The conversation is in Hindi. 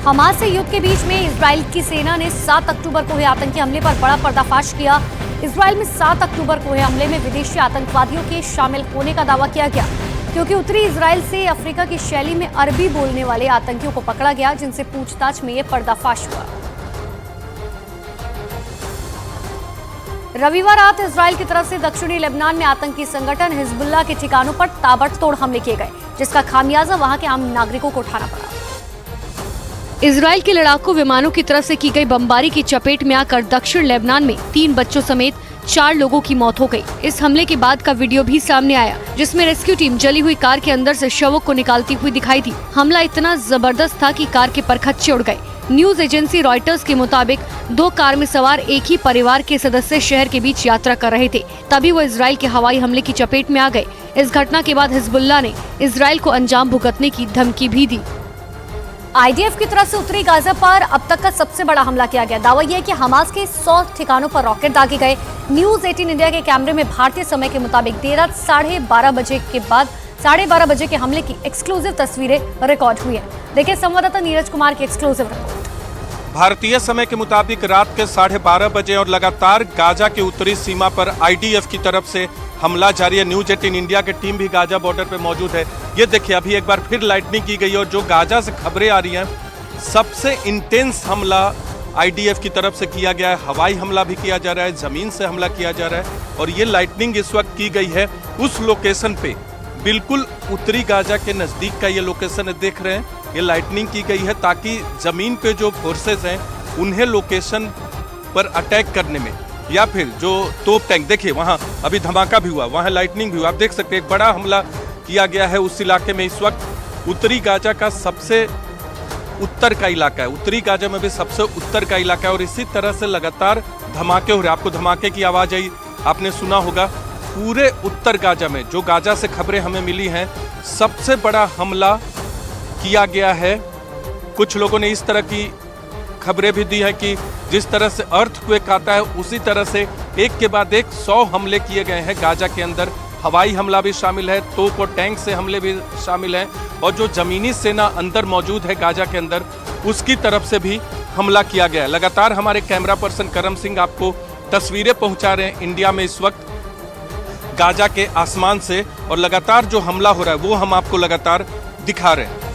हमास से युद्ध के बीच में इजराइल की सेना ने 7 अक्टूबर को हुए आतंकी हमले पर बड़ा पर्दाफाश किया। इजराइल में 7 अक्टूबर को हुए हमले में विदेशी आतंकवादियों के शामिल होने का दावा किया गया, क्योंकि उत्तरी इजराइल से अफ्रीका की शैली में अरबी बोलने वाले आतंकियों को पकड़ा गया, जिनसे पूछताछ में यह पर्दाफाश हुआ। रविवार रात इजराइल की तरफ से दक्षिणी लेबनान में आतंकी संगठन हिजबुल्लाह के ठिकानों पर ताबड़तोड़ हमले किए गए, जिसका खामियाजा वहां के आम नागरिकों को उठाना पड़ा। इजराइल के लड़ाकू विमानों की तरफ से की गई बमबारी की चपेट में आकर दक्षिण लेबनान में 3 बच्चों समेत 4 लोगों की मौत हो गई। इस हमले के बाद का वीडियो भी सामने आया, जिसमें रेस्क्यू टीम जली हुई कार के अंदर से शवों को निकालती हुई दिखाई दी। हमला इतना जबरदस्त था कि कार के परखच्चे उड़ गए। न्यूज एजेंसी रॉयटर्स के मुताबिक 2 कार में सवार एक ही परिवार के सदस्य शहर के बीच यात्रा कर रहे थे, तभी वो इजराइल के हवाई हमले की चपेट में आ गए। इस घटना के बाद हिजबुल्लाह ने इजराइल को अंजाम भुगतने की धमकी भी दी। आईडीएफ की तरफ से उत्तरी गाजा पर अब तक का सबसे बड़ा हमला किया गया। दावा यह है कि हमास के 100 ठिकानों पर रॉकेट दागे गए। न्यूज 18 इंडिया के कैमरे में भारतीय समय के मुताबिक देर रात 12:30 बजे के बाद 12:30 बजे के हमले की एक्सक्लूसिव तस्वीरें रिकॉर्ड हुई है। देखिए संवाददाता नीरज कुमार की एक्सक्लूसिव रिपोर्ट। भारतीय समय के मुताबिक रात के 12:30 बजे और लगातार गाजा के उत्तरी सीमा पर आईडीएफ की तरफ से हमला जारी है। न्यूज 18 इंडिया की टीम भी गाजा बॉर्डर पे मौजूद है। ये देखिए अभी एक बार फिर लाइटनिंग की गई और जो गाजा से खबरें आ रही हैं, सबसे इंटेंस हमला आईडीएफ की तरफ से किया गया है। हवाई हमला भी किया जा रहा है, जमीन से हमला किया जा रहा है और ये लाइटनिंग इस वक्त की गई है उस लोकेशन पे, बिल्कुल उत्तरी गाजा के नजदीक का ये लोकेशन देख रहे हैं। ये लाइटनिंग की गई है ताकि जमीन पे जो फोर्सेस हैं उन्हें लोकेशन पर अटैक करने में, या फिर जो तोप टैंक, देखिए वहां अभी धमाका भी हुआ, वहां लाइटनिंग भी हुआ। आप देख सकते हैं एक बड़ा हमला किया गया है उस इलाके में। इस वक्त उत्तरी गाजा का सबसे उत्तर का इलाका है, उत्तरी गाजा में भी सबसे उत्तर का इलाका है और इसी तरह से लगातार धमाके हो रहे हैं। आपको धमाके की आवाज आई, आपने सुना होगा। पूरे उत्तर गाजा में जो गाजा से खबरें हमें मिली हैं, सबसे बड़ा हमला किया गया है। कुछ लोगों ने इस तरह की खबरें भी दी है कि जिस तरह से अर्थक्वेक आता है उसी तरह से एक के बाद एक 100 हमले किए गए हैं गाजा के अंदर। हवाई हमला भी शामिल है, तोप और टैंक से हमले भी शामिल हैं और जो जमीनी सेना अंदर मौजूद है गाजा के अंदर, उसकी तरफ से भी हमला किया गया है। लगातार हमारे कैमरा पर्सन करम सिंह आपको तस्वीरें पहुंचा रहे हैं इंडिया में इस वक्त गाजा के आसमान से, और लगातार जो हमला हो रहा है वो हम आपको लगातार दिखा रहे हैं।